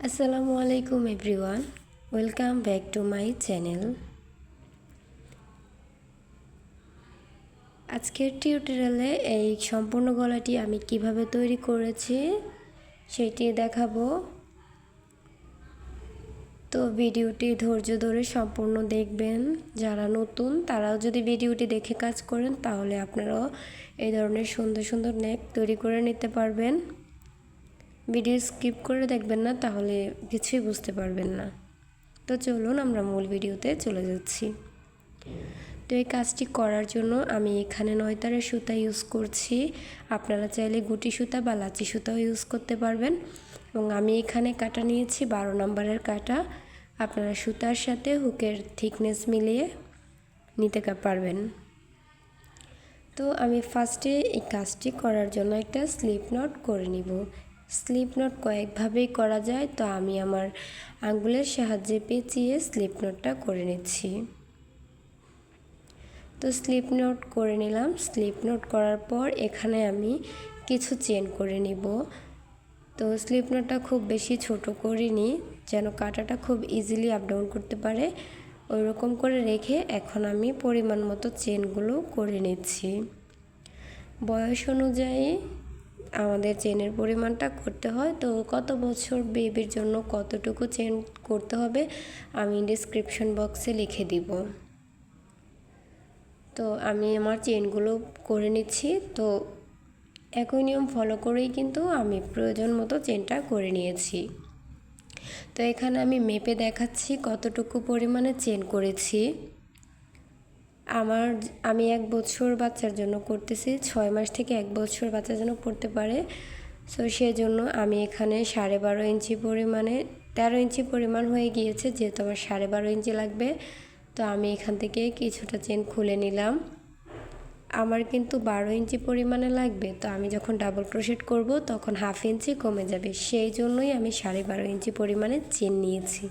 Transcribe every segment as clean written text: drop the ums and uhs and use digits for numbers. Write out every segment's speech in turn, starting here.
আসসালামু আলাইকুম everyone, welcome back to my channel. আজকের টিউটোরিয়ালে এই সম্পূর্ণ গলাটি আমি কিভাবে তৈরি করেছি সেটি দেখাবো। তো ভিডিওটি ধৈর্য ধরে সম্পূর্ণ দেখবেন। যারা নতুন তারাও যদি ভিডিওটি দেখে কাজ করেন তাহলে আপনারাও এই ধরনের সুন্দর সুন্দর নেক তৈরি করে নিতে পারবেন। ভিডিও স্কিপ করে দেখবেন না, তাহলে কিছুই বুঝতে পারবেন না। তো চলুন আমরা মূল ভিডিওতে চলে যাচ্ছি। তো এই কাজটি করার জন্য আমি এখানে 9 তারের সুতা ইউজ করছি। আপনারা চাইলে গুটি সুতা বা লাচি সুতাও ইউজ করতে পারবেন। এবং আমি এখানে কাটা নিয়েছি 12 নম্বরের কাটা। আপনারা সুতার সাথে হুকের থিকনেস মিলিয়ে নিতে পারবেন। তো আমি ফার্স্টে এই কাজটি করার জন্য একটা স্লিপ নট করে নিব। স্লিপ নট কয়েকভাবেই করা যায়, তো আমি আমার আঙ্গুলের সাহায্যে পেঁচিয়ে স্লিপ নটটা করে নিচ্ছি। তো স্লিপ নট করে নিলাম। স্লিপ নট করার পর এখানে আমি কিছু চেন করে নিব। তো স্লিপ নটটা খুব বেশি ছোট করিনি, যেন কাঁটাটা খুব ইজিলি আপ ডাউন করতে পারে ওই রকম করে রেখে এখন আমি পরিমাণ মতো চেনগুলো করে নিচ্ছি। বয়স অনুযায়ী আমাদের চেনের পরিমাণটা করতে হয়। তো কত বছর বেবির জন্য কতটুকু চেন করতে হবে আমি ডেসক্রিপশন বক্সে লিখে দিব। তো আমি আমার চেনগুলো করে নিচ্ছি। তো একই নিয়ম ফলো করেই কিন্তু আমি প্রয়োজন মতো চেনটা করে নিয়েছি। তো এখানে আমি মেপে দেখাচ্ছি কতটুকু পরিমাণে চেন করেছি। আমি 1 বছর বাচ্চার জন্য করতেছি, 6 মাস থেকে 1 বছর বাচ্চার জন্য পড়তে পারে। সো সেজন্য আমি এখানে 12.5 ইঞ্চি পরিমাণে 13 ইঞ্চি পরিমাণ হয়ে গিয়েছে, যেহেতু আমার 12.5 ইঞ্চি লাগবে। তো আমি এখান থেকে কিছুটা চেন খুলে নিলাম। আমার কিন্তু 12 ইঞ্চি পরিমাণে লাগবে, তো আমি যখন ডাবল ক্রোশেট করব তখন 1/2 ইঞ্চি কমে যাবে, সেই জন্যই আমি 12.5 ইঞ্চি পরিমাণে চেন নিয়েছি।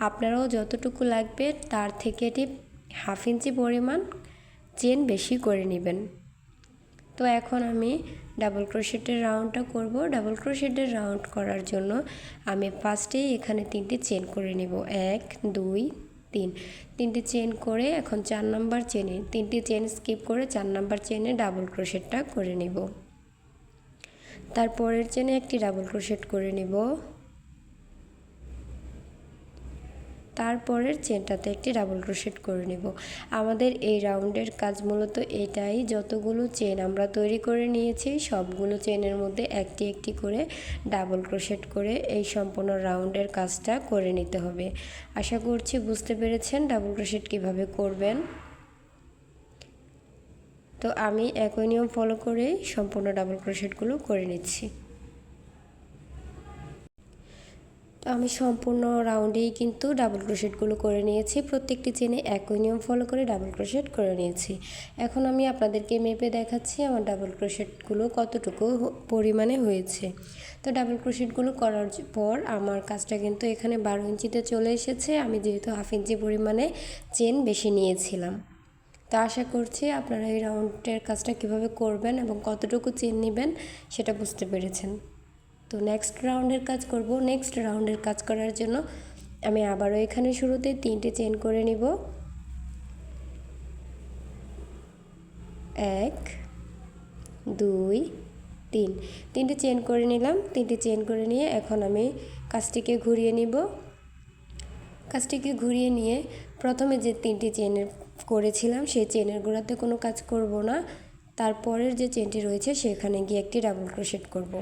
আপনারাও যতটুকু লাগবে তার থেকে 1/2 ইঞ্চি পরিমাণ চেন বেশি করে নেবেন। তো এখন আমি ডাবল ক্রোশেটের রাউন্ডটা করব। ডাবল ক্রোশেটের রাউন্ড করার জন্য আমি ফার্স্টেই এখানে 3টি চেন করে নেব। 1 2 3 3টি চেন করে এখন 4 নাম্বার চেনে 3টি চেন স্কিপ করে 4 নাম্বার চেনে ডাবল ক্রোশেটটা করে নেব। তারপরের চেনে একটি ডাবল ক্রোশেট করে নেব। তারপরের চেনটাতে একটি ডাবল ক্রোশেট করে নেব। আমাদের এই রাউন্ডের কাজ মূলত এটাই, যতগুলো চেন আমরা তৈরি করে নিয়েছি সবগুলো চেনের মধ্যে একটি একটি করে ডাবল ক্রোশেট করে এই সম্পূর্ণ রাউন্ডের কাজটা করে নিতে হবে। আশা করছি বুঝতে পেরেছেন ডাবল ক্রোশেট কিভাবে করবেন। তো আমি একই নিয়ম ফলো করে সম্পূর্ণ ডাবল ক্রোশেটগুলো করে নিচ্ছি। তো আমি সম্পূর্ণ রাউন্ডেই কিন্তু ডাবল ক্রোশেটগুলো করে নিয়েছি। প্রত্যেকটি চেনে একই নিয়ম ফলো করে ডাবল ক্রোশেট করে নিয়েছি। এখন আমি আপনাদেরকে মেপে দেখাচ্ছি আমার ডাবল ক্রোশেটগুলো কতটুকু পরিমাণে হয়েছে। তো ডাবল ক্রোশেটগুলো করার পর আমার কাজটা কিন্তু এখানে 12 ইঞ্চিতে চলে এসেছে। আমি যেহেতু 1/2 ইঞ্চি পরিমাণে চেন বেশি নিয়েছিলাম। তা আশা করছি আপনারা এই রাউন্ডের কাজটা কিভাবে করবেন এবং কতটুকু চেন নেবেন সেটা বুঝতে পেরেছেন। তো নেক্সট রাউন্ডের কাজ করব। নেক্সট রাউন্ডের কাজ করার জন্য আমি আবারও এখানে শুরুতে 3টে চেন করে নিব। 1 2 3 3টে চেন করে নিলাম। 3টে চেন করে নিয়ে এখন আমি কাজটিকে ঘুরিয়ে নিব। কাজটিকে ঘুরিয়ে নিয়ে প্রথমে যে 3টি চেন করেছিলাম সেই চেনের গোড়াতে কোনো কাজ করব না। তারপরের যে চেনটি রয়েছে সেখানে গিয়ে একটি ডাবল ক্রোশেট করব।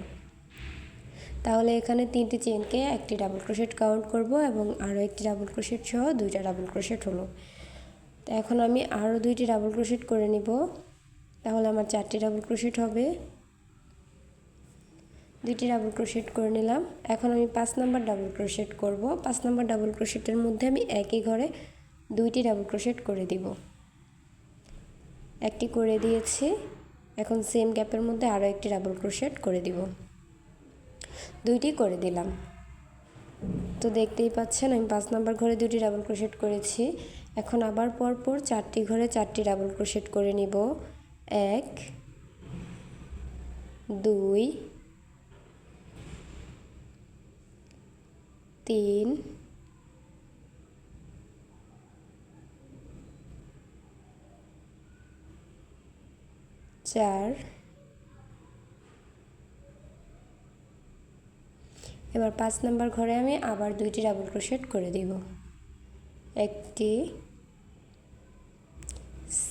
তাহলে এখানে 3টি চেনকে একটি ডাবল ক্রোশেট কাউন্ট করব এবং আরও একটি ডাবল ক্রোশেট সহ 2টা ডাবল ক্রোশেট হলো। তো এখন আমি আরও 2টি ডাবল ক্রোশেট করে নিব, তাহলে আমার 4টি ডাবল ক্রোশেট হবে। 2টি ডাবল ক্রোশেট করে নিলাম। এখন আমি 5 নাম্বার ডাবল ক্রোশেট করব। 5 নাম্বার ডাবল ক্রোশেটের মধ্যে আমি একই ঘরে 2টি ডাবল ক্রোশেট করে দিব। একটি করে দিয়েছি, এখন সেম গ্যাপের মধ্যে আরও একটি ডাবল ক্রোশেট করে দিব। 2টি করে দিলাম। তো দেখতেই পাচ্ছেন আমি 5 নাম্বার ঘরে 2টি ডাবল ক্রোশেট করেছি। এখন আবার পরপর 4টি ঘরে 4টি ডাবল ক্রোশেট করে নিব। 1 2 3 4 এবার 5 নাম্বার ঘরে আমি আবার 2টি ডাবল ক্রোশেট করে দিব। একটি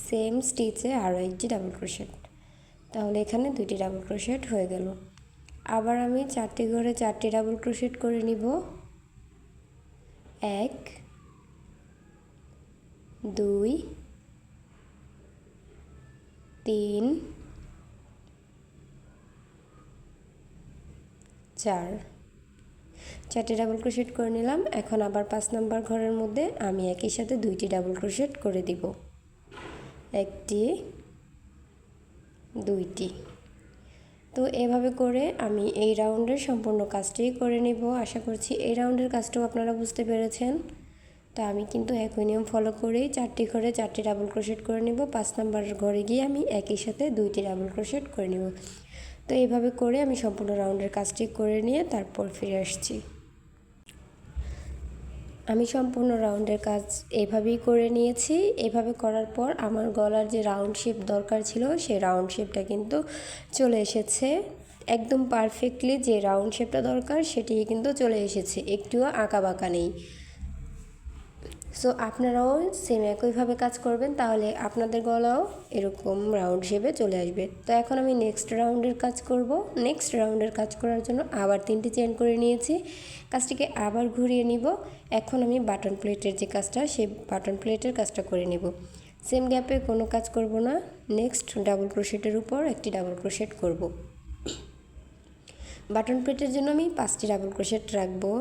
সেম স্টিচে আরও একটি ডাবল ক্রোশেট, তাহলে এখানে 2টি ডাবল ক্রোশেট হয়ে গেল। আবার আমি 4টি ঘরে 4টি ডাবল ক্রোশেট করে নিব। 1 2 3 4 4টি ডাবল ক্রোশেট করে নিলাম। এখন আবার 5 নাম্বার ঘরের মধ্যে আমি একই সাথে 2টি ডাবল ক্রোশেট করে দিব। একটি 2টি। তো এভাবে করে আমি এই রাউন্ডের সম্পূর্ণ কাজটি করে নিব। আশা করছি এই রাউন্ডের কাজটাও আপনারা বুঝতে পেরেছেন। তো আমি কিন্তু একই নিয়ম ফলো করেই 4টি ঘরে 4টি ডাবল ক্রোশেট করে নিব। 5 নাম্বার ঘরে গিয়ে আমি একই সাথে 2টি ডাবল ক্রোশেট করে নিব। তো এইভাবে করে আমি সম্পূর্ণ রাউন্ডের কাজটি করে নিয়ে তারপর ফিরে আসছি। আমি সম্পূর্ণ রাউন্ডের কাজ এইভাবেই করে নিয়েছি। এভাবে করার পর আমার গলার যে রাউন্ড শেপ দরকার ছিল সেই রাউন্ড শেপটা কিন্তু চলে এসেছে। একদম পারফেক্টলি যে রাউন্ড শেপটা দরকার সেটি কিন্তু চলে এসেছে, একটুও আঁকা বাঁকা নেই। সো আপনারাও সেম একইভাবে কাজ করবেন, তাহলে আপনাদের গলাও এরকম রাউন্ড শেপে চলে আসবে। তো এখন আমি নেক্সট রাউন্ডের কাজ করব। নেক্সট রাউন্ডের কাজ করার জন্য আবার 3টি চেন করে নিয়েছি। কাজটিকে আবার ঘুরিয়ে নিব। এখন আমি বাটন প্লেটের যে কাজটা, সেই বাটন প্লেটের কাজটা করে নিব। সেম গ্যাপে কোনো কাজ করব না। নেক্সট ডাবল ক্রোশেটের উপর একটি ডাবল ক্রোশেট করব। বাটন প্লেটের জন্য আমি 5টি ডাবল ক্রোশেট রাখবো।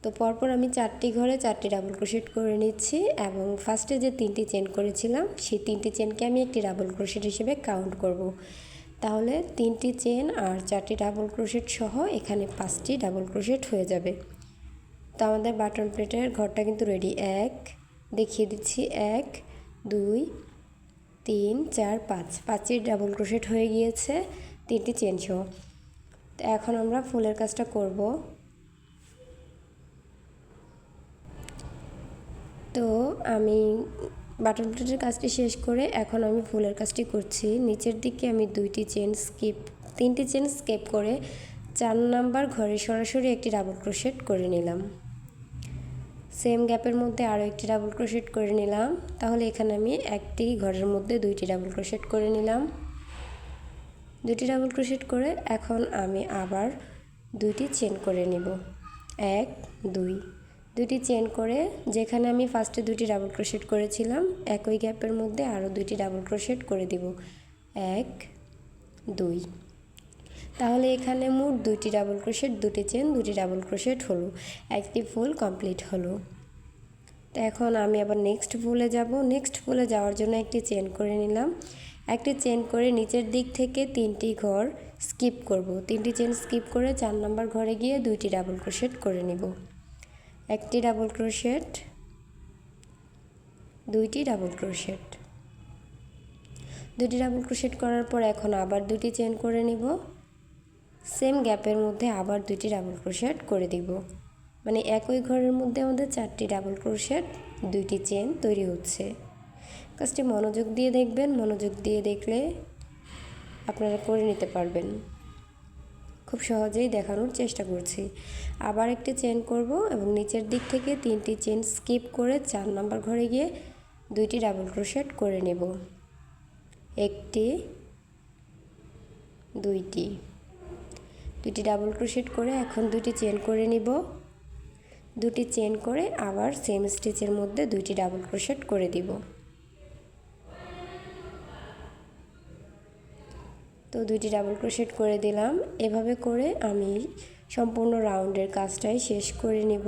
তো পরপর আমি 4টি ঘরে 4টি ডাবল ক্রোশেট করে নিচ্ছি এবং ফার্স্টে যে 3টি চেন করেছিলাম সেই 3টি চেনকে আমি একটি ডাবল ক্রোশেট হিসেবে কাউন্ট করব। তাহলে 3টি চেন আর 4টি ডাবল ক্রোশেট সহ এখানে 5টি ডাবল ক্রোশেট হয়ে যাবে। তো আমাদের বাটন প্লেটের ঘরটা কিন্তু রেডি। দেখিয়ে দিচ্ছি 1 2 3 4 5 5টি ডাবল ক্রোশেট হয়ে গিয়েছে 3টি চেন সহ। তো এখন আমরা ফুলের কাজটা করব। তো আমি বাটন প্লেটের কাজটি শেষ করে এখন আমি ফুলের কাজটি করছি। নিচের দিকে আমি 3টি চেন স্কিপ করে 4 নাম্বার ঘরে সরাসরি একটি ডাবল ক্রোশেট করে নিলাম। সেম গ্যাপের মধ্যে আরও একটি ডাবল ক্রোশেট করে নিলাম। তাহলে এখানে আমি একটি ঘরের মধ্যে 2টি ডাবল ক্রোশেট করে নিলাম। 2টি ডাবল ক্রোশেট করে এখন আমি আবার 2টি চেন করে নিব। 1 2 2টি চেন করে যেখানে আমি ফার্স্টে 2টি ডাবল ক্রোশেট করেছিলাম একই গ্যাপের মধ্যে আরও 2টি ডাবল ক্রোশেট করে দিব। 1 2। তাহলে এখানে মোট 2টি ডাবল ক্রোশেট, 2টি চেন, 2টি ডাবল ক্রোশেট হলো। একটি ফুল কমপ্লিট হলো। তো এখন আমি আবার নেক্সট ফুলে যাব। নেক্সট ফুলে যাওয়ার জন্য একটি চেন করে নিলাম। একটি চেন করে নিচের দিক থেকে 3টি ঘর স্কিপ করব। 3টি চেন স্কিপ করে 4 নাম্বার ঘরে গিয়ে 2টি ডাবল ক্রোশেট করে নিব। একটি ডাবল ক্রোশেট, 2টি ডাবল ক্রোশেট। 2টি ডাবল ক্রোশেট করার পর এখন আবার 2টি চেন করে নিব। সেম গ্যাপের মধ্যে আবার 2টি ডাবল ক্রোশেট করে দিব। মানে একই ঘরের মধ্যে আমাদের 4টি ডাবল ক্রোশেট, 2টি চেন তৈরি হচ্ছে। কাজটি মনোযোগ দিয়ে দেখবেন। মনোযোগ দিয়ে দেখলে আপনারা করে নিতে পারবেন। খুব সহজেই দেখানোর চেষ্টা করছি। আবার একটি চেন করব এবং নিচের দিক থেকে 3টি চেন স্কিপ করে 4 নাম্বার ঘরে গিয়ে 2টি ডাবল ক্রোশেট করে নেব। একটি 2টি ডাবল ক্রোশেট করে এখন 2টি চেন করে নিব। 2টি চেন করে আবার সেম স্টিচের মধ্যে 2টি ডাবল ক্রোশেট করে দিব। তো 2টি ডাবল ক্রোশেট করে দিলাম। এভাবে করে আমি সম্পূর্ণ রাউন্ডের কাজটাই শেষ করে নিব।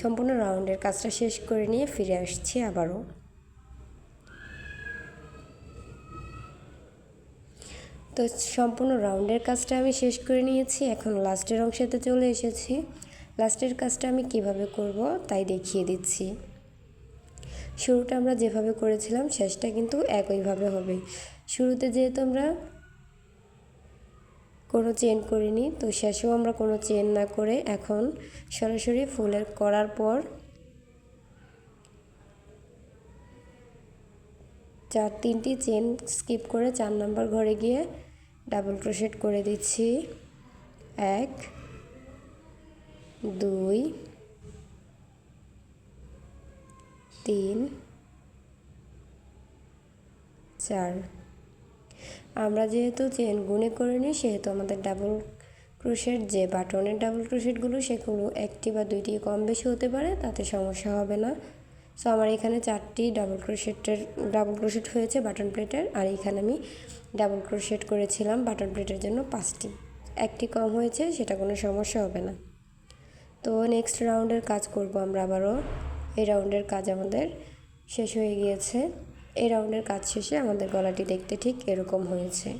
সম্পূর্ণ রাউন্ডের কাজটা শেষ করে নিয়ে ফিরে আসছি আবারও। তো সম্পূর্ণ রাউন্ডের কাজটা আমি শেষ করে নিয়েছি। এখন লাস্টের অংশেতে চলে এসেছি। লাস্টের কাজটা আমি কিভাবে করব তাই দেখিয়ে দিচ্ছি। শুরুটা আমরা যেভাবে করেছিলাম শেষটা কিন্তু একইভাবে হবে। শুরুতে যেহেতু আমরা কোনো চেন করিনি, তো শেষেও আমরা কোনো চেন না করে এখন সরাসরি ফুলের করার পর 3টি চেন স্কিপ করে 4 নাম্বার ঘরে গিয়ে ডাবল ক্রোশেট করে দিচ্ছি। 1 2 3 4। আমরা যেহেতু চেন গুণে করিনি সেহেতু আমাদের ডাবল ক্রোশেট যে বাটনের ডাবল ক্রোশেটগুলো সেগুলো 1টি বা 2টি কম বেশি হতে পারে, তাতে সমস্যা হবে না। সো আমার এখানে 4টি ডাবল ক্রোশেট হয়েছে বাটন প্লেটের, আর এখানে আমি ডাবল ক্রোশেট করেছিলাম বাটন প্লেটের জন্য 5টি। 1টি কম হয়েছে, সেটা কোনো সমস্যা হবে না। তো নেক্সট রাউন্ডের কাজ করব আমরা আবারও। এই রাউন্ডের কাজ আমাদের শেষ হয়ে গিয়েছে। এই রাউন্ডের কাজ শেষে আমাদের গলাটি দেখতে ঠিক এরকম হয়েছে।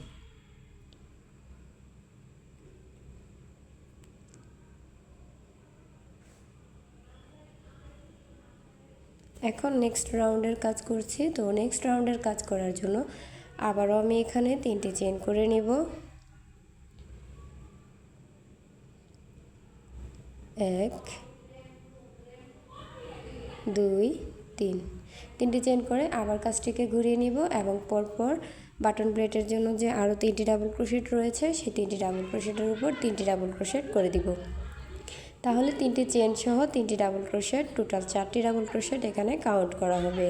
এখন নেক্সট রাউন্ডের কাজ করছি। তো নেক্সট রাউন্ডের কাজ করার জন্য আবারও আমি এখানে 3টি চেন করে নিব। 1 2 3। 3টি চেন করে আবার কাজটিকে ঘুরিয়ে নিব এবং পরপর বাটন প্লেটের জন্য যে আরও 3টি ডাবল ক্রোশেট রয়েছে সেই 3টি ডাবল ক্রোশেটের উপর 3টি ডাবল ক্রোশেট করে দিব। তাহলে 3টি চেন সহ 3টি ডাবল ক্রোশেট, টোটাল 4টি ডাবল ক্রোশেট এখানে কাউন্ট করা হবে।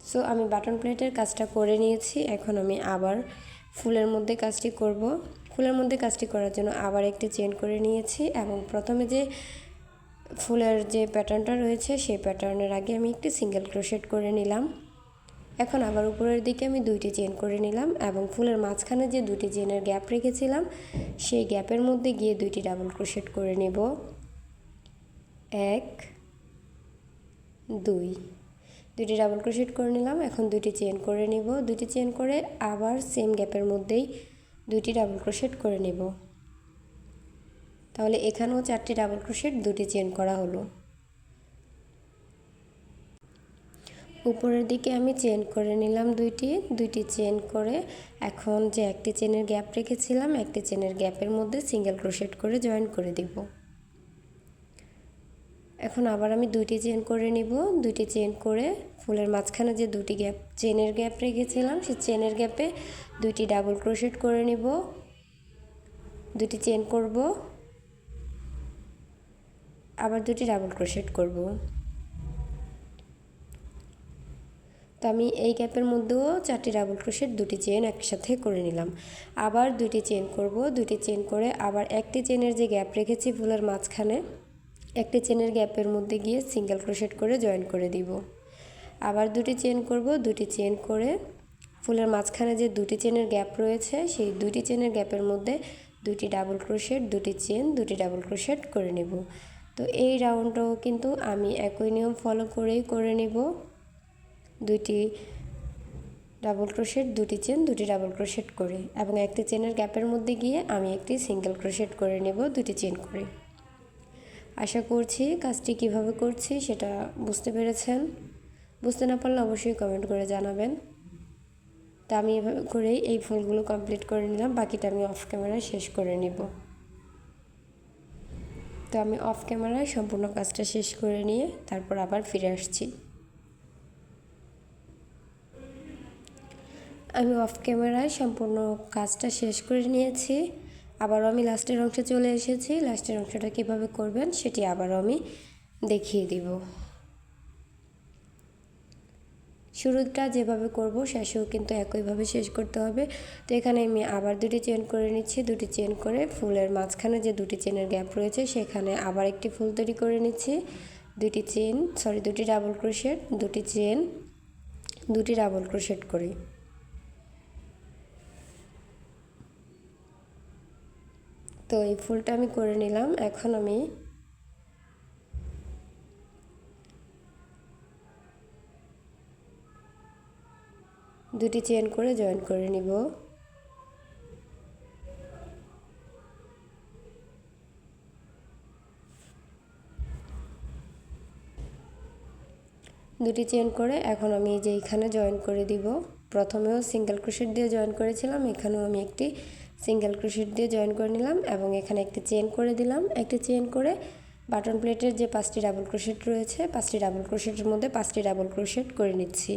সো আমি বাটন প্লেটের কাজটা করে নিয়েছি। এখন আমি আবার ফুলের মধ্যে কাজটি করব। ফুলের মধ্যে কাজটি করার জন্য আবার একটি চেন করে নিয়েছি এবং প্রথমে যে ফুলের যে প্যাটার্নটা রয়েছে সেই প্যাটার্নের আগে আমি একটি সিঙ্গেল ক্রোশেট করে নিলাম। এখন আবার উপরের দিকে আমি 2টি চেন করে নিলাম এবং ফুলের মাঝখানে যে 2টি চেনের গ্যাপ রেখেছিলাম সেই গ্যাপের মধ্যে গিয়ে 2টি ডাবল ক্রোশেট করে নেব। 1 2। 2টি ডাবল ক্রোশেট করে নিলাম। এখন 2টি চেন করে নিব। 2টি চেন করে আবার সেম গ্যাপের মধ্যেই 2টি ডাবল ক্রোশেট করে নেব। তাহলে এখানেও 4টি ডাবল ক্রোশেট, 2টি চেন করা হলো। উপরের দিকে আমি চেন করে নিলাম 2টি চেন করে এখন যে একটি চেনের গ্যাপ রেখেছিলাম একটি চেনের গ্যাপের মধ্যে সিঙ্গেল ক্রোশেট করে জয়েন করে দিব। এখন আবার আমি 2টি চেন করে নিব। 2টি চেন করে ফুলের মাঝখানে যে 2টি চেনের গ্যাপ রেখেছিলাম সেই চেনের গ্যাপে 2টি ডাবল ক্রোশেট করে নিব। 2টি চেন করব, আবার 2টি ডাবল ক্রোশেট করব। তো আমি এই গ্যাপের মধ্যেও 4টি ডাবল ক্রোশেট, 2টি চেন একসাথে করে নিলাম। আবার 2টি চেন করব। 2টি চেন করে আবার একটি চেনের যে গ্যাপ রেখেছি ফুলের মাঝখানে একটি চেনের গ্যাপের মধ্যে গিয়ে সিঙ্গেল ক্রোশেট করে জয়েন করে দিব। আবার 2টি চেন করব। 2টি চেন করে ফুলের মাঝখানে যে 2টি চেনের গ্যাপ রয়েছে সেই 2টি চেনের গ্যাপের মধ্যে 2টি ডাবল ক্রোশেট, 2টি চেন, 2টি ডাবল ক্রোশেট করে নেব। তো এই রাউন্ডটাও কিন্তু আমি একই নিয়ম ফলো করেই করে নেব। 2টি ডাবল ক্রোশেট, 2টি চেন, 2টি ডাবল ক্রোশেট করে এবং একটি চেনের গ্যাপের মধ্যে গিয়ে আমি একটি সিঙ্গেল ক্রোশেট করে নেব 2টি চেন করে। আশা করছি কাজটি কিভাবে করছি সেটা বুঝতে পেরেছেন। বুঝতে না পারলে অবশ্যই কমেন্ট করে জানাবেন। তা আমি এভাবে করেই এই ফুলগুলো কমপ্লিট করে নিলাম, বাকিটা আমি অফ ক্যামেরায় শেষ করে নিব। তো আমি অফ ক্যামেরায় সম্পূর্ণ কাজটা শেষ করে নিয়ে তারপর আবার ফিরে আসছি। আমি অফ ক্যামেরায় সম্পূর্ণ কাজটা শেষ করে নিয়েছি। আবারও আমি লাস্টের অংশে চলে এসেছি। লাস্টের অংশটা কীভাবে করবেন সেটি আবারও আমি দেখিয়ে দিব। শুরুটা যেভাবে করব শেষেও কিন্তু একইভাবে শেষ করতে হবে। তো এখানে আমি আবার 2টি চেন করে নিচ্ছি। 2টি চেন করে ফুলের মাঝখানে যে 2টি চেনের গ্যাপ রয়েছে সেখানে আবার একটি ফুল তৈরি করে নিচ্ছি। 2টি ডাবল ক্রোশেট, 2টি চেন, 2টি ডাবল ক্রোশেট করে তো এই ফুলটা আমি করে নিলাম। এখন আমি দুটি চেন করে জয়েন করে নিব। দুটি চেন করে এখন আমি যে এখানে জয়েন করে দিব। প্রথমেও সিঙ্গেল ক্রোশেট দিয়ে জয়েন করেছিলাম, এখানেও আমি একটি সিঙ্গেল ক্রোশেট দিয়ে জয়েন করে নিলাম এবং এখানে একটি চেন করে দিলাম। একটি চেন করে বাটন প্লেটের যে 5টি ডাবল ক্রোশেট রয়েছে 5টি ডাবল ক্রোশেটের মধ্যে 5টি ডাবল ক্রোশেট করে নিচ্ছি।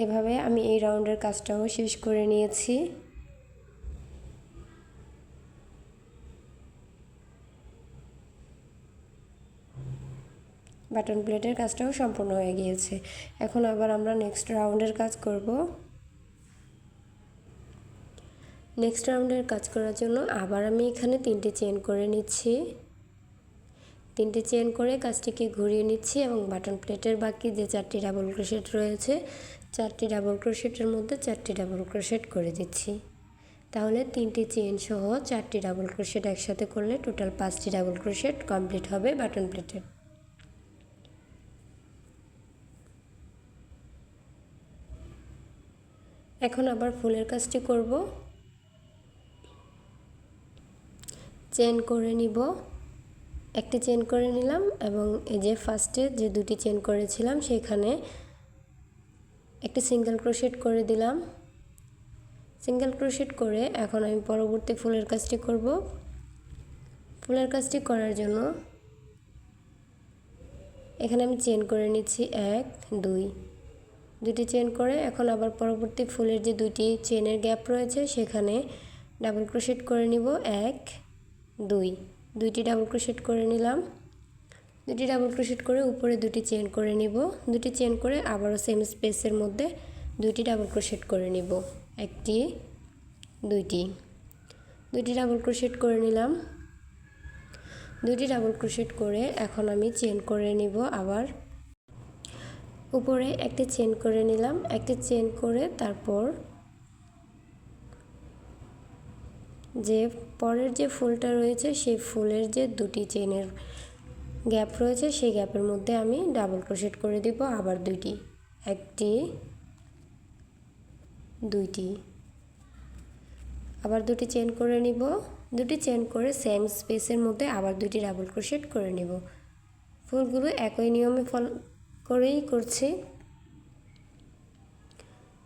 এভাবে আমি এই রাউন্ডের কাজটাও শেষ করে নিয়েছি। বাটন প্লেটের কাজটাও সম্পূর্ণ হয়ে গিয়েছে। এখন আবার আমরা নেক্সট রাউন্ডের কাজ করব। নেক্সট রাউন্ডের কাজ করার জন্য আবার আমি এখানে 3টি চেন করে নিচ্ছি। 3টি চেন করে কাজটিকে ঘুরিয়ে নিচ্ছি এবং বাটন প্লেটের বাকি যে 4টি ডাবল ক্রোশেট রয়েছে 4টি ডাবল ক্রোশেটের মধ্যে 4টি ডাবল ক্রোশেট করে দিচ্ছি। তাহলে 3টি চেন সহ 4টি ডাবল ক্রোশেট একসাথে করলে টোটাল 5টি ডাবল ক্রোশেট কমপ্লিট হবে বাটন প্লেটের। এখন আবার ফুলের কাজটি করব। চেন করে নিব, একটি চেন করে নিলাম এবং এই যে ফার্স্টে যে 2টি চেন করেছিলাম সেখানে একটি সিঙ্গেল ক্রোশেট করে দিলাম। সিঙ্গেল ক্রোশেট করে এখন আমি পরবর্তী ফুলের কাজটি করব। ফুলের কাজটি করার জন্য এখানে আমি চেন করে নিচ্ছি 1 2, 2টি চেন করে এখন আবার পরবর্তী ফুলের যে 2টি চেনের গ্যাপ রয়েছে সেখানে ডাবল ক্রোশেট করে নিব 1 2, 2টি ডাবল ক্রোশেট করে নিলাম। 2টি ডাবল ক্রোশেট করে উপরে 2টি চেন করে নিব। 2টি চেন করে আবারও সেম স্পেসের মধ্যে 2টি ডাবল ক্রোশেট করে নিব, 1টি 2টি, 2টি ডাবল ক্রোশেট করে নিলাম। 2টি ডাবল ক্রোশেট করে এখন আমি চেন করে নিব। আবার উপরে একটি চেন করে নিলাম, একটি চেন করে তারপর যে পরের যে ফুলটা রয়েছে সেই ফুলের যে 2টি চেনের গ্যাপ রয়েছে সেই গ্যাপের মধ্যে আমি ডাবল ক্রোশেট করে দিব আবার 2টি, 1টি 2টি, আবার 2টি চেন করে নিব। 2টি চেন করে সেম স্পেসের মধ্যে আবার 2টি ডাবল ক্রোশেট করে নিব। ফুলগুলো একই নিয়মে ফলো করেই করছি।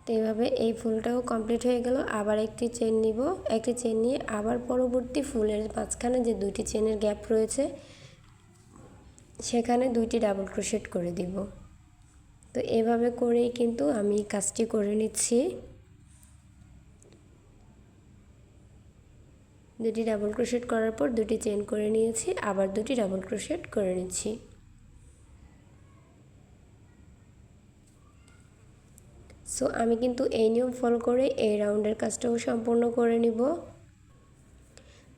তো এইভাবে এই ফুলটাও কমপ্লিট হয়ে গেল। আবার একটি চেন নিব, একটি চেন নিয়ে আবার পরবর্তী ফুলের মাঝখানে যে 2টি চেনের গ্যাপ রয়েছে সেখানে 2টি ডাবল ক্রোশেট করে দিব। তো এভাবে করেই কিন্তু আমি কাজটি করে নিচ্ছি। 2টি ডাবল ক্রোশেট করার পর 2টি চেন করে নিয়েছি, আবার 2টি ডাবল ক্রোশেট করে নিচ্ছি। সো আমি কিন্তু এই নিয়ম ফলো করে এই রাউন্ডের কাজটাও সম্পূর্ণ করে নিব।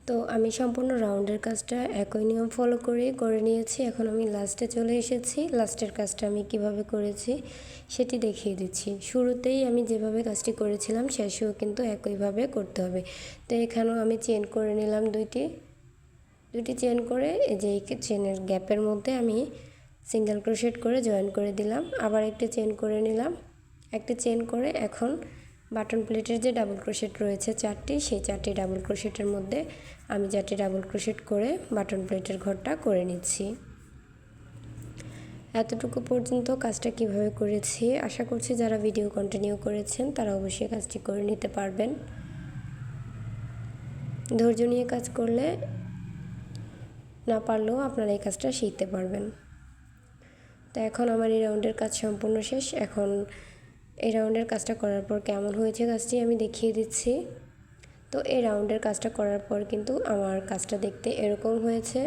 তো আমি সম্পূর্ণ রাউন্ডের কাজটা একই নিয়ম ফলো করে নিয়েছি। এখন আমি লাস্টে চলে এসেছি। লাস্টের কাজটা আমি কিভাবে করেছি সেটি দেখিয়ে দিচ্ছি। শুরুতেই আমি যেভাবে কাজটি করেছিলাম শেষেও কিন্তু একইভাবে করতে হবে। তো এখানেও আমি চেন করে নিলাম 2টি চেন করে এই যে চেনের গ্যাপের মধ্যে আমি সিঙ্গেল ক্রোশেট করে জয়েন করে দিলাম। আবার একটি চেন করে নিলাম, একটি চেন করে এখন বাটন প্লেটের যে ডাবল ক্রোশেট রয়েছে 4টি সেই 4টি ডাবল ক্রোশেটের মধ্যে আমি 4টি ডাবল ক্রোশেট করে বাটন প্লেটের ঘরটা করে নিচ্ছি। এতটুকু পর্যন্ত কাজটা কিভাবে করেছি আশা করছি যারা ভিডিও কন্টিনিউ করেছেন তারা অবশ্যই কাজটি করে নিতে পারবেন। ধৈর্য নিয়ে কাজ করলে না পারলেও আপনারা এই কাজটা শিখতে পারবেন। তো এখন আমার এই রাউন্ডের কাজ সম্পূর্ণ শেষ। এখন এই রাউন্ডের কাজটা করার পর কেমন হয়েছে কাজটি আমি দেখিয়ে দিচ্ছি। তো এই রাউন্ডের কাজটা করার পর কিন্তু আমার কাজটা দেখতে এরকম হয়েছে।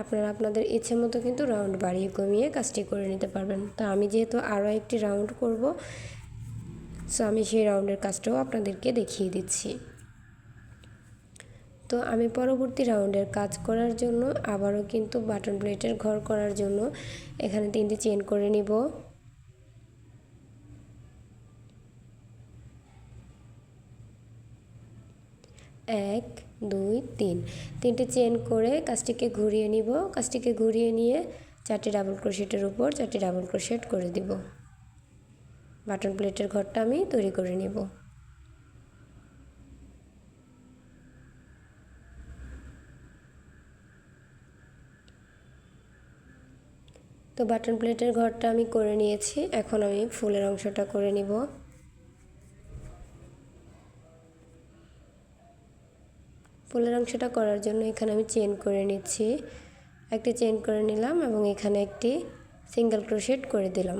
আপনারা আপনাদের ইচ্ছে মতো কিন্তু রাউন্ড বাড়িয়ে কমিয়ে কাজটি করে নিতে পারবেন। তো আমি যেহেতু আরও একটি রাউন্ড করব সো আমি সেই রাউন্ডের কাজটাও আপনাদেরকে দেখিয়ে দিচ্ছি। তো আমি পরবর্তী রাউন্ডের কাজ করার জন্য আবারও কিন্তু বাটন প্লেটের ঘর করার জন্য এখানে 3টি চেন করে নিব। 1 2 3, 3টি চেন করে কাজটিকে ঘুরিয়ে নিব। কাজটিকে ঘুরিয়ে নিয়ে 4টি ডাবল ক্রোশেটের উপর 4টি ডাবল ক্রোশেট করে দিব। বাটন প্লেটের ঘরটা আমি তৈরি করে নিব। তো বাটন প্লেটের ঘরটা আমি করে নিয়েছি, এখন আমি ফুলের অংশটা করে নিব। ফুলের অংশটা করার জন্য এখানে আমি চেন করে নিচ্ছি, একটি চেন করে নিলাম এবং এখানে একটি সিঙ্গেল ক্রোশেট করে দিলাম,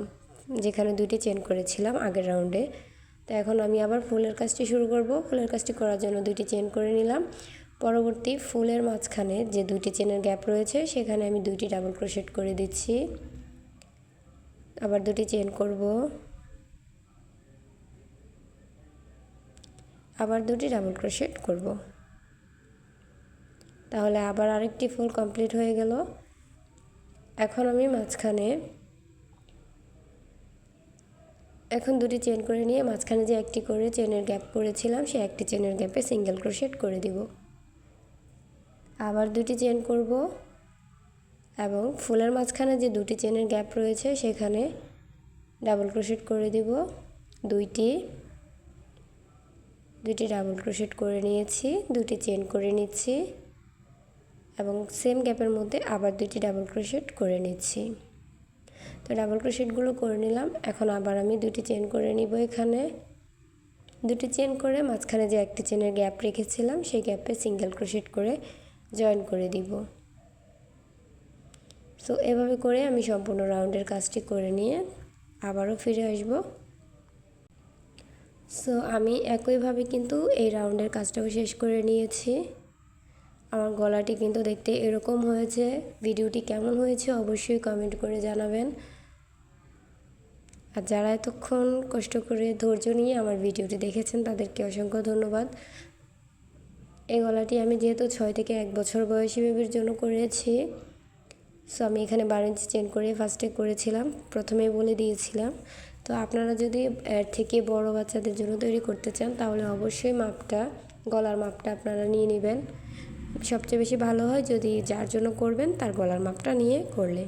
যেখানে দুইটি চেন করেছিলাম আগের রাউন্ডে। তো এখন আমি আবার ফুলের কাজটি শুরু করব। ফুলের কাজটি করার জন্য দুইটি চেন করে নিলাম। পরবর্তী ফুলের মাঝখানে যে দুইটি চেনের গ্যাপ রয়েছে সেখানে আমি দুইটি ডাবল ক্রোশেট করে দিচ্ছি, আবার দুটি চেন করব, আবার দুটি ডাবল ক্রোশেট করব। তাহলে আবার আরেকটি ফুল কমপ্লিট হয়ে গেল। এখন আমি মাঝখানে দুটি চেন করে নিয়ে মাঝখানে যে একটি করে চেনের গ্যাপ করেছিলাম সেই একটি চেনের গ্যাপে সিঙ্গেল ক্রোশেট করে দিব, আবার দুটি চেন করব এবং ফুলের মাঝখানে যে দুটি চেনের গ্যাপ রয়েছে সেখানে ডাবল ক্রোশেট করে দিব, দুইটি ডাবল ক্রোশেট করে নিয়েছি, দুটি চেন করে নিচ্ছি এবং সেম গ্যাপের মধ্যে আবার দুটি ডাবল ক্রোশেট করে নিচ্ছি। তো ডাবল ক্রোশেটগুলো করে নিলাম। এখন আবার আমি দুটি চেন করে নিব, এখানে দুটি চেন করে মাঝখানে যে একটি চেনের গ্যাপ রেখেছিলাম সেই গ্যাপে সিঙ্গেল ক্রোশেট করে জয়েন করে দিব। সো এভাবে করে আমি সম্পূর্ণ রাউন্ডের কাজটি করে নিয়ে আবারও ফিরে আসব। সো আমি একইভাবে কিন্তু এই রাউন্ডের কাজটাও শেষ করে নিয়েছি। আমার গলাটি কিন্তু দেখতে এরকম হয়েছে। ভিডিওটি কেমন হয়েছে অবশ্যই কমেন্ট করে জানাবেন। আর যারা এতক্ষণ কষ্ট করে ধৈর্য নিয়ে আমার ভিডিওটি দেখেছেন তাদেরকে অসংখ্য ধন্যবাদ। এই গলাটি আমি যেহেতু 6 থেকে 1 বছর বয়সী বেবির জন্য করেছি, সো আমি এখানে 12 ইঞ্চি চেন করে ফার্স্টে করেছিলাম, প্রথমেই বলে দিয়েছিলাম। তো আপনারা যদি এর থেকে বড় বাচ্চাদের জন্য তৈরি করতে চান তাহলে অবশ্যই গলার মাপটা আপনারা নিয়ে নেবেন। সবচেয়ে বেশি ভালো হয় যদি যার জন্য করবেন তার গলার মাপটা নিয়ে করলে।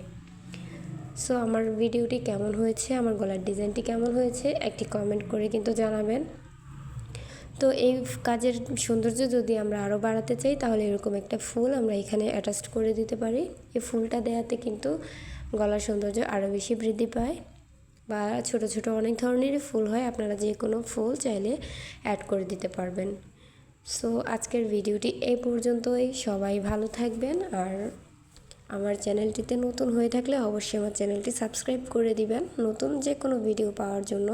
সো আমার ভিডিওটি কেমন হয়েছে, আমার গলার ডিজাইনটি কেমন হয়েছে একটি কমেন্ট করে কিন্তু জানাবেন। তো এই কাজের সৌন্দর্য যদি আমরা আরও বাড়াতে চাই তাহলে এরকম একটা ফুল আমরা এখানে অ্যাটাচ করে দিতে পারি। এই ফুলটা দেওয়াতে কিন্তু গলার সৌন্দর্য আরও বেশি বৃদ্ধি পায়, বা ছোট ছোট অনেক ধরনেরই ফুল হয়, আপনারা যে কোনো ফুল চাইলে অ্যাড করে দিতে পারবেন। সো আজকের ভিডিওটি এই পর্যন্তই। সবাই ভালো থাকবেন, আর আমার চ্যানেলটিতে নতুন হয়ে থাকলে অবশ্যই আমার চ্যানেলটি সাবস্ক্রাইব করে দিবেন। নতুন যে কোনো ভিডিও পাওয়ার জন্য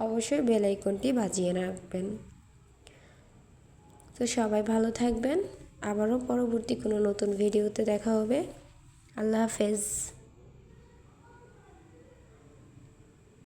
অবশ্যই বেল আইকনটি বাজিয়ে রাখবেন। তো সবাই ভালো থাকবেন, আবারও পরবর্তী কোনো নতুন ভিডিওতে দেখা হবে। আল্লাহ হাফেজ।